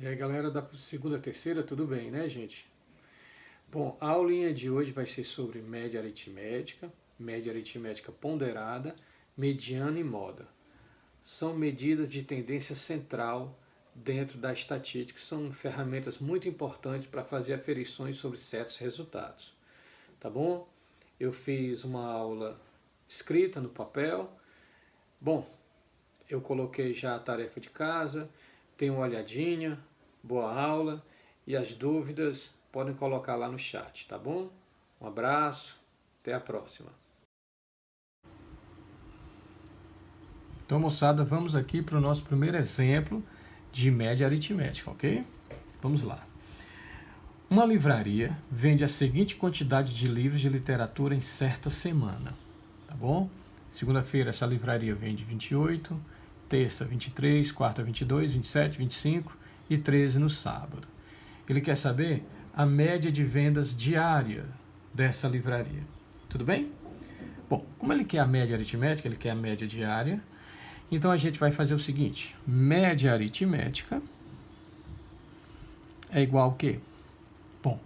E aí, galera da segunda, terceira, tudo bem, né, gente? Bom, a aulinha de hoje vai ser sobre média aritmética ponderada, mediana e moda. São medidas de tendência central dentro da estatística, são ferramentas muito importantes para fazer aferições sobre certos resultados, tá bom? Eu fiz uma aula escrita no papel. Bom, eu coloquei já a tarefa de casa, dei uma olhadinha, boa aula, e as dúvidas podem colocar lá no chat, tá bom? Um abraço, até a próxima. Então, moçada, vamos aqui para o nosso primeiro exemplo de média aritmética, ok? Vamos lá. Uma livraria vende a seguinte quantidade de livros de literatura em certa semana, tá bom? Segunda-feira essa livraria vende 28, terça 23, quarta 22, 27, 25 e 13 no sábado. Ele quer saber a média de vendas diária dessa livraria. Tudo bem? Bom, como ele quer a média aritmética, ele quer a média diária, então a gente vai fazer o seguinte: média aritmética é igual ao quê? Bom,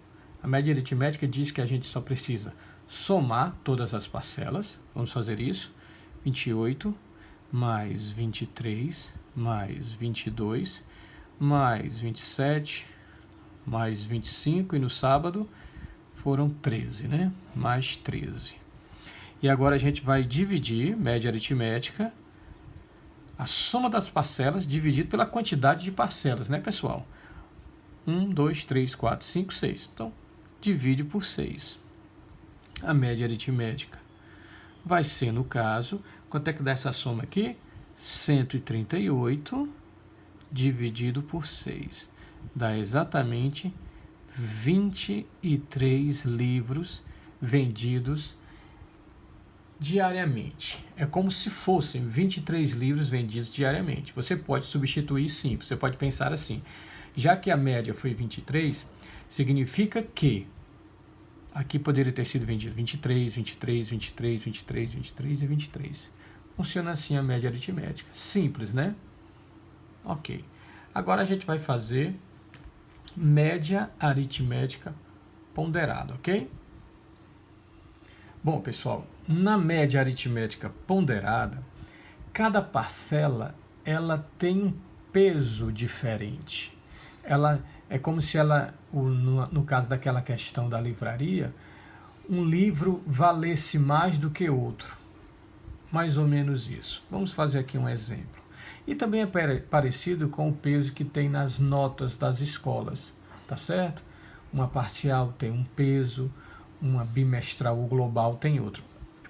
a média aritmética diz que a gente só precisa somar todas as parcelas. Vamos fazer isso. 28 mais 23 mais 22 mais 27 mais 25 e no sábado foram 13, né? Mais 13. E agora a gente vai dividir média aritmética, a soma das parcelas dividido pela quantidade de parcelas, né, pessoal? 1, 2, 3, 4, 5, 6. Então, divide por 6. A média aritmética vai ser, no caso, quanto é que dá essa soma aqui? 138 dividido por 6. Dá exatamente 23 livros vendidos diariamente. É como se fossem 23 livros vendidos diariamente. Você pode substituir sim, você pode pensar assim: já que a média foi 23, significa que aqui poderia ter sido vendido 23, 23, 23, 23, 23 e 23. Funciona assim a média aritmética. Simples, né? Ok. Agora a gente vai fazer média aritmética ponderada, ok? Bom, pessoal, na média aritmética ponderada, cada parcela ela tem um peso diferente. Ela é como se ela, no caso daquela questão da livraria, um livro valesse mais do que outro. Mais ou menos isso. Vamos fazer aqui um exemplo. E também é parecido com o peso que tem nas notas das escolas, tá certo? Uma parcial tem um peso, uma bimestral ou global tem outro.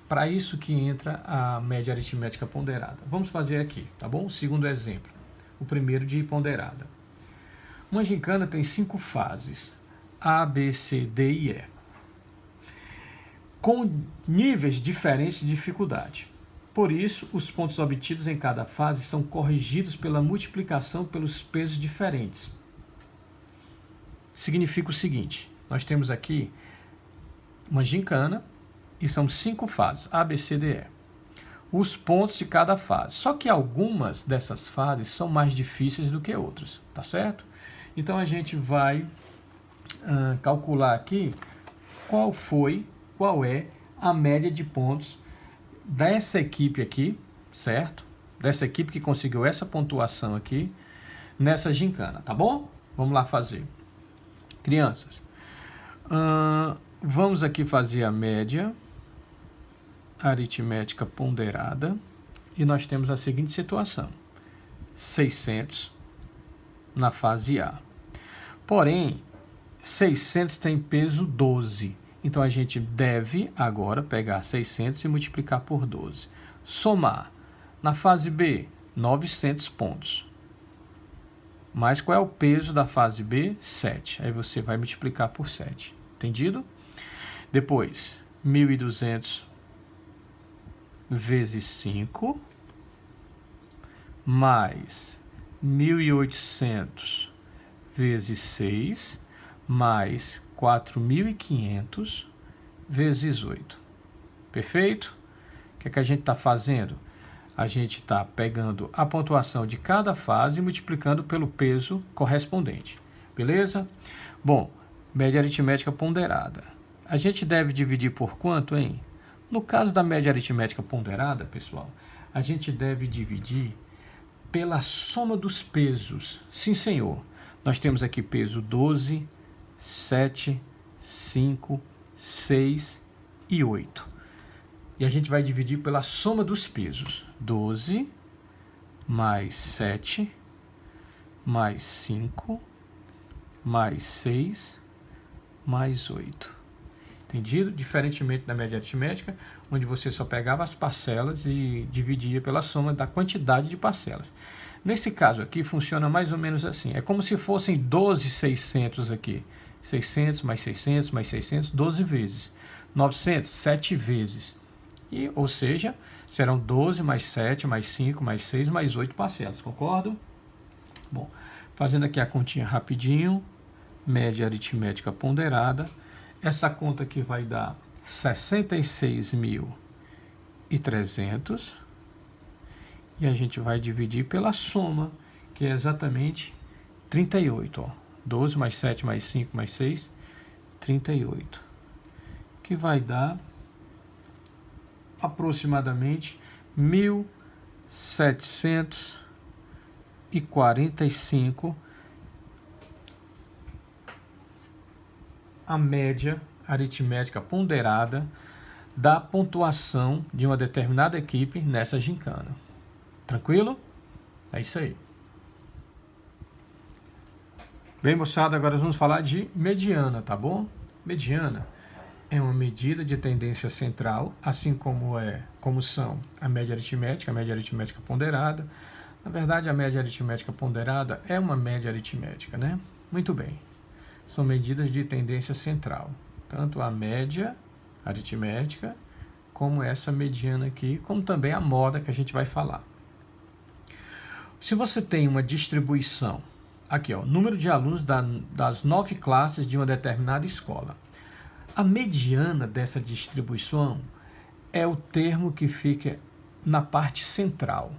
Para isso que entra a média aritmética ponderada. Vamos fazer aqui, tá bom? O segundo exemplo. O primeiro de ponderada. Uma gincana tem 5 fases, A, B, C, D e E, com níveis diferentes de dificuldade. Por isso, os pontos obtidos em cada fase são corrigidos pela multiplicação pelos pesos diferentes. Significa o seguinte: nós temos aqui uma gincana e são 5 fases, A, B, C, D, E. Os pontos de cada fase. Só que algumas dessas fases são mais difíceis do que outras, tá certo? Então a gente vai calcular aqui qual é a média de pontos dessa equipe aqui, certo? Dessa equipe que conseguiu essa pontuação aqui nessa gincana, tá bom? Vamos lá fazer. Crianças, vamos aqui fazer a média aritmética ponderada e nós temos a seguinte situação: 600 na fase A. Porém, 600 tem peso 12. Então, a gente deve agora pegar 600 e multiplicar por 12. Somar. Na fase B, 900 pontos. Mas qual é o peso da fase B? 7. Aí você vai multiplicar por 7. Entendido? Depois, 1.200 vezes 5, mais 1.800 vezes 6, mais 4.500 vezes 8. Perfeito? O que é que a gente está fazendo? a gente está pegando a pontuação de cada fase e multiplicando pelo peso correspondente. Beleza? Bom, média aritmética ponderada. A gente deve dividir por quanto, hein? No caso da média aritmética ponderada, pessoal, a gente deve dividir pela soma dos pesos. Sim, senhor. Nós temos aqui peso 12, 7, 5, 6 e 8. E a gente vai dividir pela soma dos pesos. 12 mais 7 mais 5 mais 6 mais 8. Entendido? Diferentemente da média aritmética, onde você só pegava as parcelas e dividia pela soma da quantidade de parcelas. Nesse caso aqui, funciona mais ou menos assim. É como se fossem 12,600 aqui. 600 mais 600 mais 600, 12 vezes. 900, 7 vezes. E, ou seja, serão 12 mais 7 mais 5 mais 6 mais 8 parcelas. Concordo? Bom, fazendo aqui a continha rapidinho. Média aritmética ponderada. Essa conta aqui vai dar 66.300 e a gente vai dividir pela soma, que é exatamente 38. Ó. 12 mais 7 mais 5 mais 6, 38. Que vai dar aproximadamente 1.745 a média aritmética ponderada da pontuação de uma determinada equipe nessa gincana. Tranquilo? É isso aí. Bem, moçada, agora vamos falar de mediana, tá bom? Mediana é uma medida de tendência central, assim como são a média aritmética ponderada. Na verdade, a média aritmética ponderada é uma média aritmética, né? Muito bem. São medidas de tendência central, tanto a média aritmética, como essa mediana aqui, como também a moda que a gente vai falar. Se você tem uma distribuição, aqui ó, número de alunos das 9 classes de uma determinada escola, a mediana dessa distribuição é o termo que fica na parte central.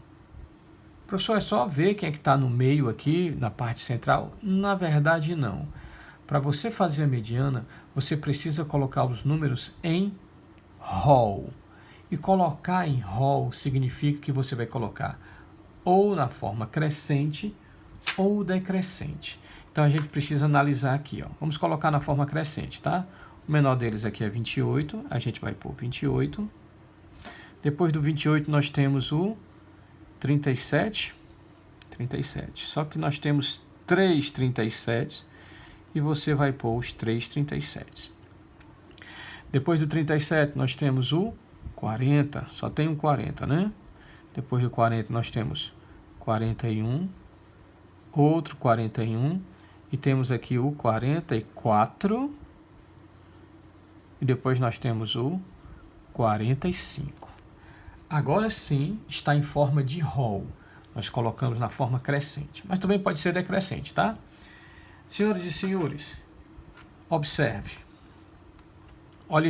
Professor, é só ver quem é que está no meio aqui, na parte central? Na verdade, não. Para você fazer a mediana, você precisa colocar os números em rol. E colocar em rol significa que você vai colocar ou na forma crescente ou decrescente. Então a gente precisa analisar aqui. Ó. Vamos colocar na forma crescente, tá? O menor deles aqui é 28, a gente vai pôr 28. Depois do 28 nós temos o 37. Só que nós temos 3 37. E você vai pôr os 3 37. Depois do 37, nós temos o 40. Só tem um 40, né? Depois do 40, nós temos 41. Outro 41. E temos aqui o 44. E depois nós temos o 45. Agora sim, está em forma de rol. Nós colocamos na forma crescente. Mas também pode ser decrescente, tá? Senhoras e senhores, observe. Olha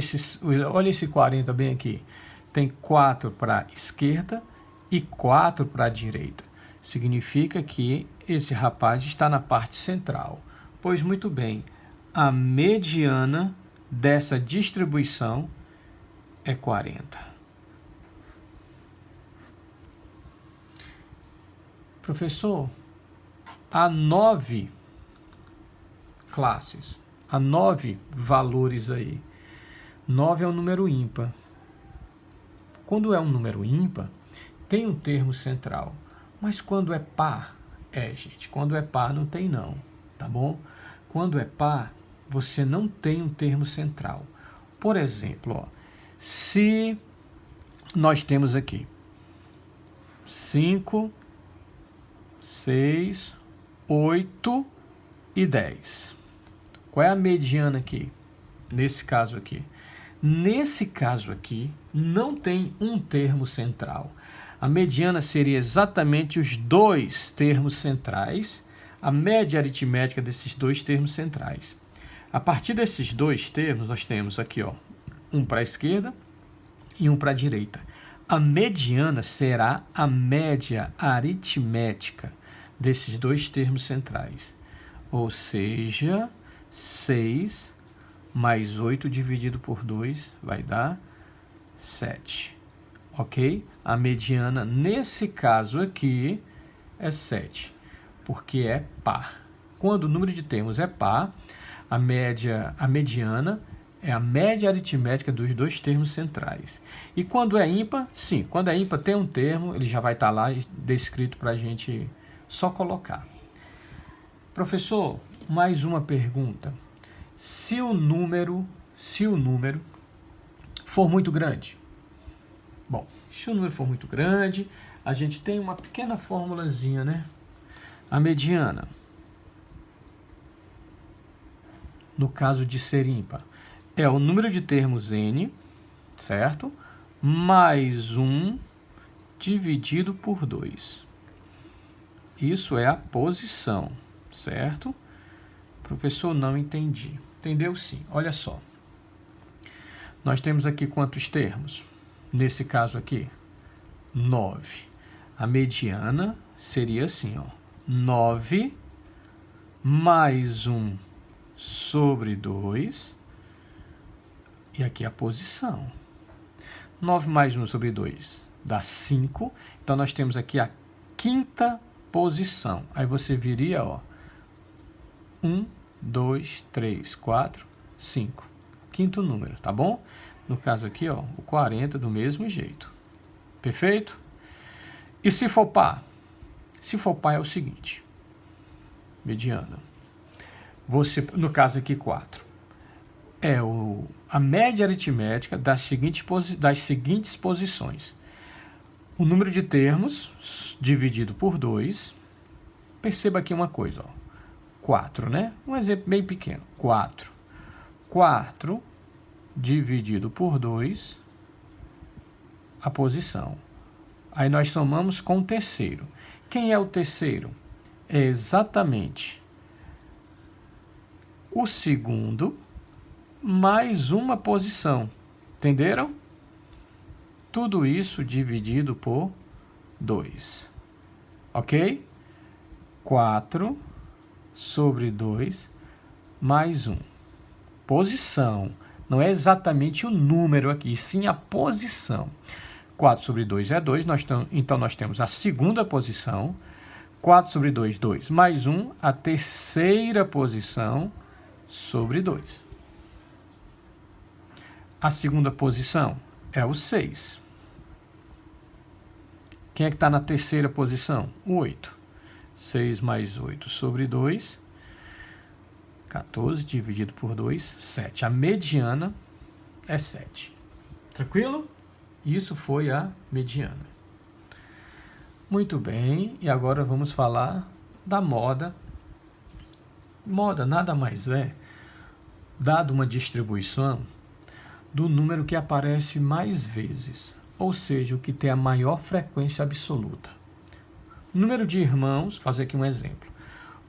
esse 40 bem aqui. Tem 4 para a esquerda e 4 para a direita. Significa que esse rapaz está na parte central. Pois muito bem, a mediana dessa distribuição é 40. Professor, há 9 classes, há 9 valores aí. 9 é um número ímpar. Quando é um número ímpar, tem um termo central. Mas quando é par, gente, quando é par não tem não, tá bom? Quando é par, você não tem um termo central. Por exemplo, ó, se nós temos aqui 5, 6, 8 e 10. Qual é a mediana aqui? Nesse caso aqui. Nesse caso aqui, não tem um termo central. A mediana seria exatamente os 2 termos centrais, a média aritmética desses 2 termos centrais. A partir desses 2 termos, nós temos aqui, ó, um para a esquerda e um para a direita. A mediana será a média aritmética desses dois termos centrais. Ou seja, 6 mais 8 dividido por 2 vai dar 7. Ok? A mediana, nesse caso aqui, é 7, porque é par. Quando o número de termos é par, a mediana é a média aritmética dos dois termos centrais. E quando é ímpar, sim, quando é ímpar tem um termo, ele já vai estar lá descrito para a gente só colocar. Professor, mais uma pergunta. Se o número for muito grande, bom, se o número for muito grande, a gente tem uma pequena formulazinha, né? A mediana, no caso de ser ímpar, é o número de termos n, certo? Mais 1 dividido por 2. Isso é a posição, certo? Professor, não entendi. Entendeu sim. Olha só. Nós temos aqui quantos termos? Nesse caso aqui, 9. A mediana seria assim, ó. 9 mais 1 sobre 2. E aqui a posição. 9 mais 1 sobre 2 dá 5. Então, nós temos aqui a quinta posição. Aí você viria, ó, 1, 2, 3, 4, 5. Quinto número, tá bom? No caso aqui, ó, o 40 do mesmo jeito. Perfeito? E se for par? Se for par é o seguinte. Mediana. Você, no caso aqui, 4. É a média aritmética das seguintes posições. O número de termos dividido por 2. Perceba aqui uma coisa, ó. 4, né? Um exemplo bem pequeno. 4. 4 dividido por 2, a posição. Aí nós somamos com o terceiro. Quem é o terceiro? É exatamente o segundo mais uma posição. Entenderam? Tudo isso dividido por 2. Ok? 4 sobre 2 mais 1. Posição. Não é exatamente o número aqui, sim a posição. 4 sobre 2 é 2, então nós temos a segunda posição. 4 sobre 2, 2. Mais 1, a terceira posição sobre 2. A segunda posição é o 6. Quem é que está na terceira posição? O 8. 6 mais 8 sobre 2. 14 dividido por 2, 7. A mediana é 7. Tranquilo? Isso foi a mediana. Muito bem, e agora vamos falar da moda. Moda nada mais é, dado uma distribuição, do número que aparece mais vezes, ou seja, o que tem a maior frequência absoluta. Número de irmãos, fazer aqui um exemplo.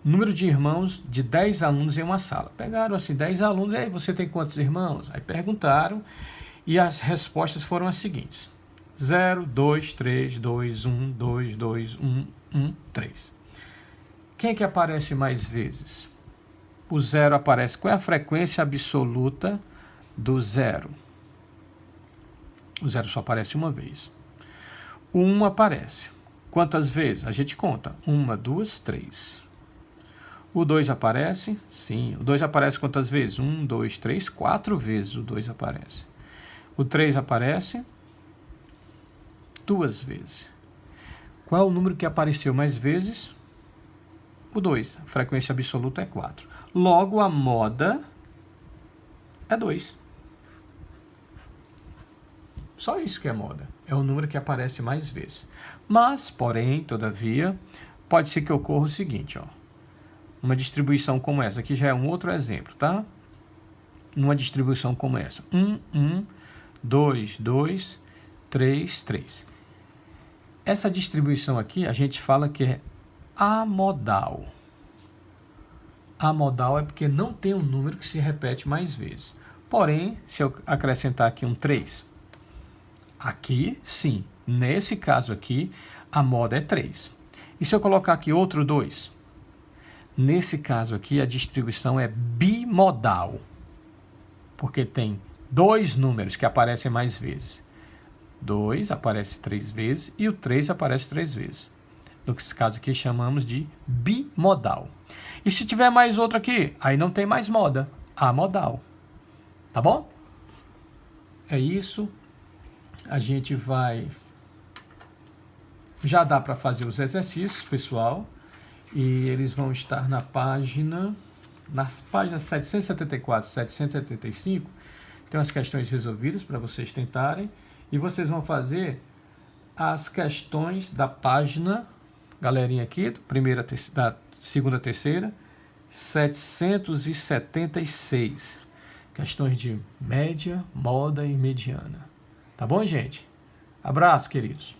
Número de irmãos de 10 alunos em uma sala. Pegaram assim 10 alunos, e aí você tem quantos irmãos? Aí perguntaram, e as respostas foram as seguintes. 0, 2, 3, 2, 1, 2, 2, 1, 1, 3. Quem é que aparece mais vezes? O 0 aparece. Qual é a frequência absoluta do 0? O 0 só aparece uma vez. O 1 aparece. Quantas vezes? A gente conta. 1, 2, 3. O 2 aparece? Sim. O 2 aparece quantas vezes? 1, 2, 3, 4 vezes o 2 aparece. O 3 aparece 2 vezes. Qual é o número que apareceu mais vezes? O 2. A frequência absoluta é 4. Logo, a moda é 2. Só isso que é moda. É o número que aparece mais vezes. Mas, porém, todavia, pode ser que ocorra o seguinte, ó. Uma distribuição como essa. Aqui já é um outro exemplo, tá? Numa distribuição como essa. 1, 1, 2, 2, 3, 3. Essa distribuição aqui, a gente fala que é amodal. Amodal é porque não tem um número que se repete mais vezes. Porém, se eu acrescentar aqui um 3, Aqui, sim. Nesse caso aqui, a moda é 3. E se eu colocar aqui outro 2? Nesse caso aqui, a distribuição é bimodal, porque tem 2 números que aparecem mais vezes. 2 aparece 3 vezes e o 3 aparece 3 vezes. Nesse caso aqui chamamos de bimodal. E se tiver mais outro aqui, aí não tem mais moda, amodal. Tá bom? É isso. A gente vai... Já dá para fazer os exercícios, pessoal. E eles vão estar nas páginas 774 e 775. Tem umas questões resolvidas para vocês tentarem. E vocês vão fazer as questões da página, galerinha aqui, da segunda, terceira, 776. Questões de média, moda e mediana. Tá bom, gente? Abraço, queridos.